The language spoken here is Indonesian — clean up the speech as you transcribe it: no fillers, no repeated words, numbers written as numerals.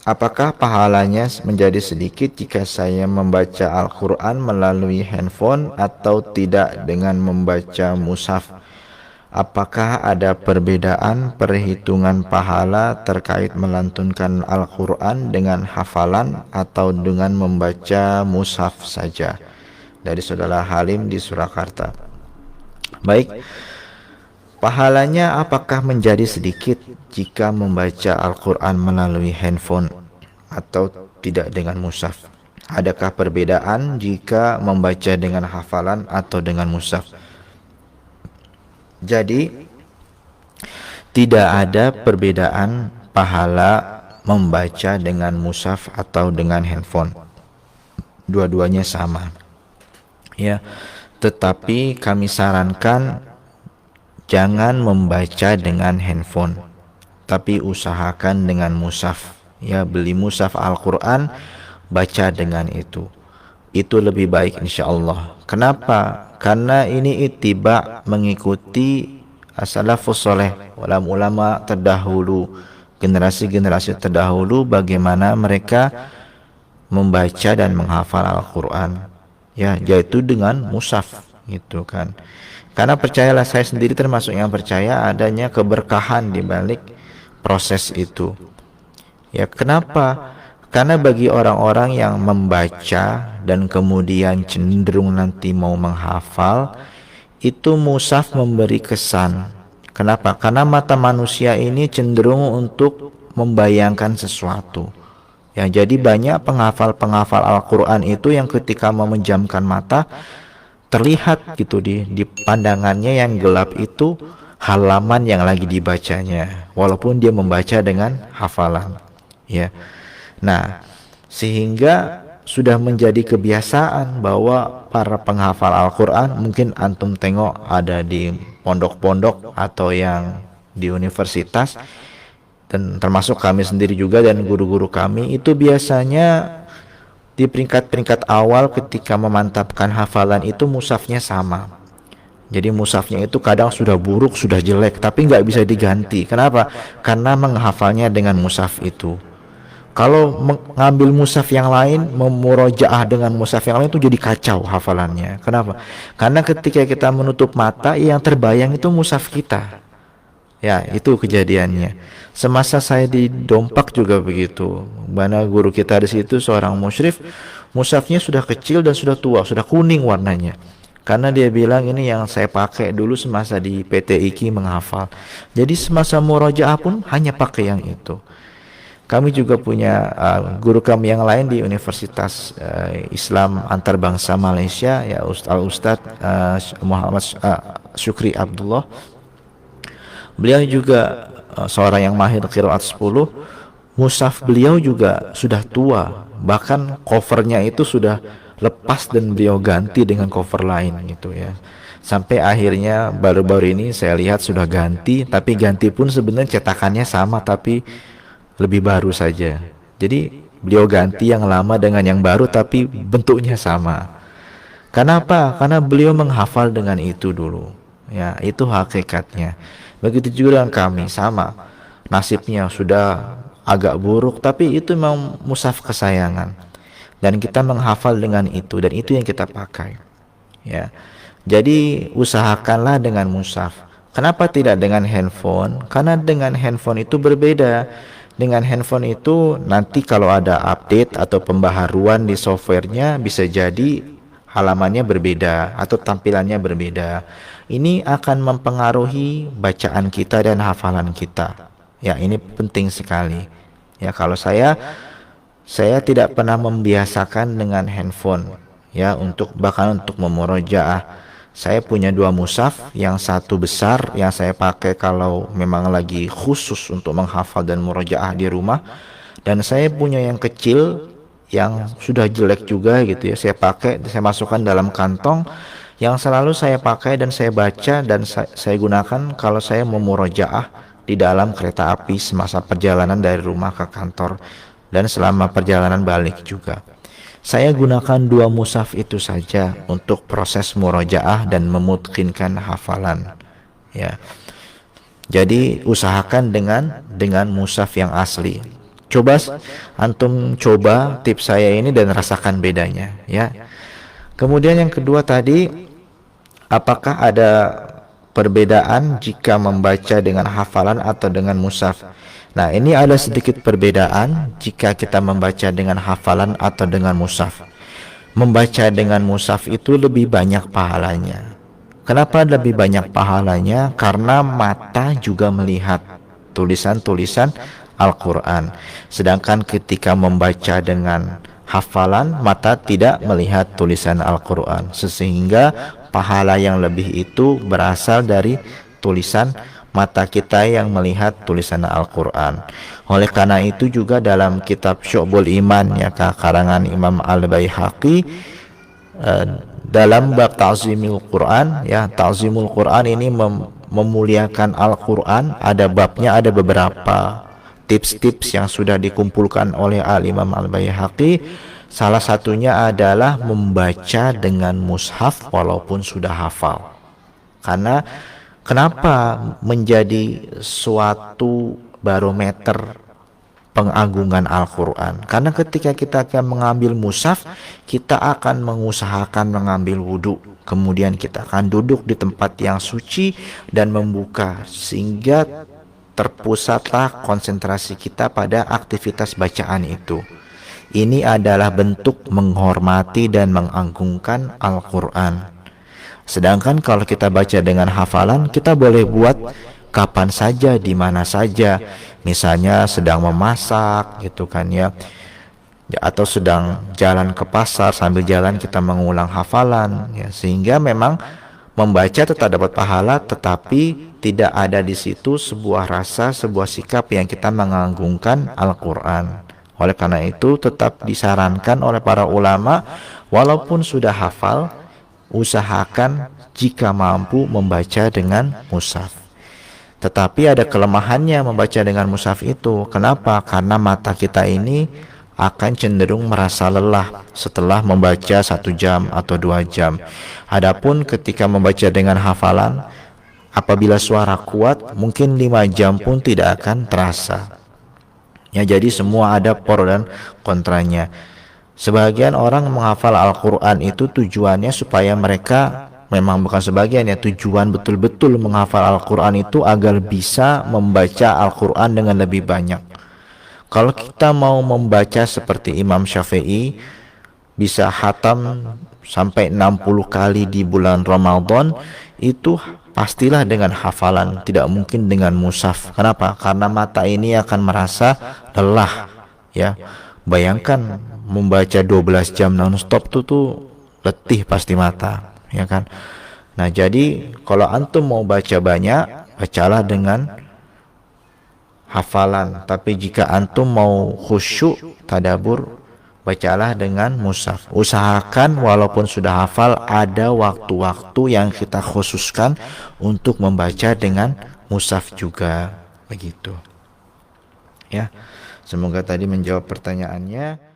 apakah pahalanya menjadi sedikit jika saya membaca Al-Quran melalui handphone atau tidak dengan membaca mushaf? Apakah ada perbedaan perhitungan pahala terkait melantunkan Al-Quran dengan hafalan atau dengan membaca mushaf saja? Dari Saudara Halim di Surakarta. Baik, pahalanya apakah menjadi sedikit jika membaca Al-Quran melalui handphone atau tidak dengan mushaf? Adakah perbedaan jika membaca dengan hafalan atau dengan mushaf? Jadi, tidak ada perbedaan pahala membaca dengan mushaf atau dengan handphone. Dua-duanya sama. Ya, tetapi kami sarankan jangan membaca dengan handphone, tapi usahakan dengan mushaf. Ya, beli mushaf Al-Quran, baca dengan itu. Itu lebih baik insya Allah. Kenapa? Karena ini ittiba, mengikuti as-salafus soleh, ulama terdahulu, generasi-generasi terdahulu, bagaimana mereka membaca dan menghafal Al-Quran. Ya, yaitu dengan mushaf gitu kan. Karena percayalah, saya sendiri termasuk yang percaya adanya keberkahan di balik proses itu. Ya, kenapa? Karena bagi orang-orang yang membaca dan kemudian cenderung nanti mau menghafal, itu mushaf memberi kesan. Kenapa? Karena mata manusia ini cenderung untuk membayangkan sesuatu. Ya, jadi banyak penghafal-penghafal Al-Quran itu yang ketika memejamkan mata, terlihat gitu di pandangannya yang gelap itu halaman yang lagi dibacanya, walaupun dia membaca dengan hafalan. Ya, nah sehingga sudah menjadi kebiasaan bahwa para penghafal Al-Quran, mungkin antum tengok ada di pondok-pondok atau yang di universitas, dan termasuk kami sendiri juga dan guru-guru kami, itu biasanya di peringkat-peringkat awal ketika memantapkan hafalan itu mushafnya sama. Jadi mushafnya itu kadang sudah buruk, sudah jelek, tapi nggak bisa diganti. Kenapa? Karena menghafalnya dengan mushaf itu. Kalau mengambil mushaf yang lain, memurojaah dengan mushaf yang lain, itu jadi kacau hafalannya. Kenapa? Karena ketika kita menutup mata, yang terbayang itu mushaf kita. Ya, itu kejadiannya. Semasa saya di Dompak juga begitu. Mana guru kita di situ seorang musyrif, mushafnya sudah kecil dan sudah tua, sudah kuning warnanya. Karena dia bilang ini yang saya pakai dulu semasa di PT IKI menghafal. Jadi semasa murojaah pun hanya pakai yang itu. Kami juga punya guru kami yang lain di Universitas Islam Antarbangsa Malaysia, ya Ustadz Muhammad Syukri Abdullah. Beliau juga seorang yang mahir qiraat 10. Mushaf beliau juga sudah tua, bahkan covernya itu sudah lepas dan beliau ganti dengan cover lain gitu ya. Sampai akhirnya baru-baru ini saya lihat sudah ganti, tapi ganti pun sebenarnya cetakannya sama tapi lebih baru saja. Jadi beliau ganti yang lama dengan yang baru tapi bentuknya sama. Kenapa? Karena beliau menghafal dengan itu dulu. Ya, itu hakikatnya. Begitu juga dengan kami, sama. Nasibnya sudah agak buruk, tapi itu memang mushaf kesayangan. Dan kita menghafal dengan itu, dan itu yang kita pakai. Ya. Jadi usahakanlah dengan mushaf. Kenapa tidak dengan handphone? Karena dengan handphone itu berbeda. Dengan handphone itu nanti kalau ada update atau pembaharuan di softwarenya, bisa jadi halamannya berbeda atau tampilannya berbeda. Ini akan mempengaruhi bacaan kita dan hafalan kita. Ya, ini penting sekali. Ya, kalau saya tidak pernah membiasakan dengan handphone. Ya, bahkan untuk memurojaah. Saya punya 2 mushaf, yang satu besar yang saya pakai kalau memang lagi khusus untuk menghafal dan murojaah di rumah, dan saya punya yang kecil yang sudah jelek juga gitu ya. Saya pakai, saya masukkan dalam kantong yang selalu saya pakai dan saya baca dan saya gunakan kalau saya memurojaah di dalam kereta api semasa perjalanan dari rumah ke kantor dan selama perjalanan balik juga. Saya gunakan 2 mushaf itu saja untuk proses murojaah dan memutkinkan hafalan. Ya. Jadi usahakan dengan mushaf yang asli. Coba antum coba tips saya ini dan rasakan bedanya ya. Kemudian yang kedua tadi, apakah ada perbedaan jika membaca dengan hafalan atau dengan mushaf? Nah, ini ada sedikit perbedaan jika kita membaca dengan hafalan atau dengan mushaf. Membaca dengan mushaf itu lebih banyak pahalanya. Kenapa lebih banyak pahalanya? Karena mata juga melihat tulisan-tulisan Al-Quran. Sedangkan ketika membaca dengan hafalan, mata tidak melihat tulisan Al-Quran. Sehingga pahala yang lebih itu berasal dari tulisan mata kita yang melihat tulisan Al-Quran. Oleh karena itu juga dalam kitab Syu'bul Iman ya, karangan Imam Al-Baihaqi, dalam bab ta'zimul Quran ya, ta'zimul Quran ini memuliakan Al-Quran, ada babnya, ada beberapa tips-tips yang sudah dikumpulkan oleh Al-Imam Al-Baihaqi. Salah satunya adalah membaca dengan mushaf walaupun sudah hafal. Karena kenapa menjadi suatu barometer pengagungan Al-Quran? Karena ketika kita akan mengambil mushaf, kita akan mengusahakan mengambil wudhu. Kemudian kita akan duduk di tempat yang suci dan membuka, sehingga terpusatlah konsentrasi kita pada aktivitas bacaan itu. Ini adalah bentuk menghormati dan mengagungkan Al-Quran. Sedangkan kalau kita baca dengan hafalan, kita boleh buat kapan saja, di mana saja. Misalnya sedang memasak gitu kan ya, atau sedang jalan ke pasar, sambil jalan kita mengulang hafalan ya. Sehingga memang membaca tetap dapat pahala, tetapi tidak ada di situ sebuah rasa, sebuah sikap yang kita mengagungkan Al-Quran. Oleh karena itu tetap disarankan oleh para ulama, walaupun sudah hafal, usahakan jika mampu membaca dengan mushaf. Tetapi ada kelemahannya membaca dengan mushaf itu. Kenapa? Karena mata kita ini akan cenderung merasa lelah setelah membaca 1 jam atau 2 jam. Adapun ketika membaca dengan hafalan, apabila suara kuat, mungkin 5 jam pun tidak akan terasa. Ya, jadi semua ada pro dan kontranya. Sebagian orang menghafal Al-Quran itu tujuannya supaya mereka, memang bukan sebagian ya, tujuan betul-betul menghafal Al-Quran itu agar bisa membaca Al-Quran dengan lebih banyak. Kalau kita mau membaca seperti Imam Syafi'i, bisa khatam sampai 60 kali di bulan Ramadan, itu pastilah dengan hafalan, tidak mungkin dengan mushaf. Kenapa? Karena mata ini akan merasa lelah ya. Bayangkan membaca 12 jam non-stop tuh letih pasti mata ya kan. Nah, jadi kalau antum mau baca banyak, bacalah dengan hafalan. Tapi jika antum mau khusyuk tadabur, bacalah dengan mushaf. Usahakan walaupun sudah hafal, ada waktu-waktu yang kita khususkan untuk membaca dengan mushaf juga, begitu ya. Semoga tadi menjawab pertanyaannya.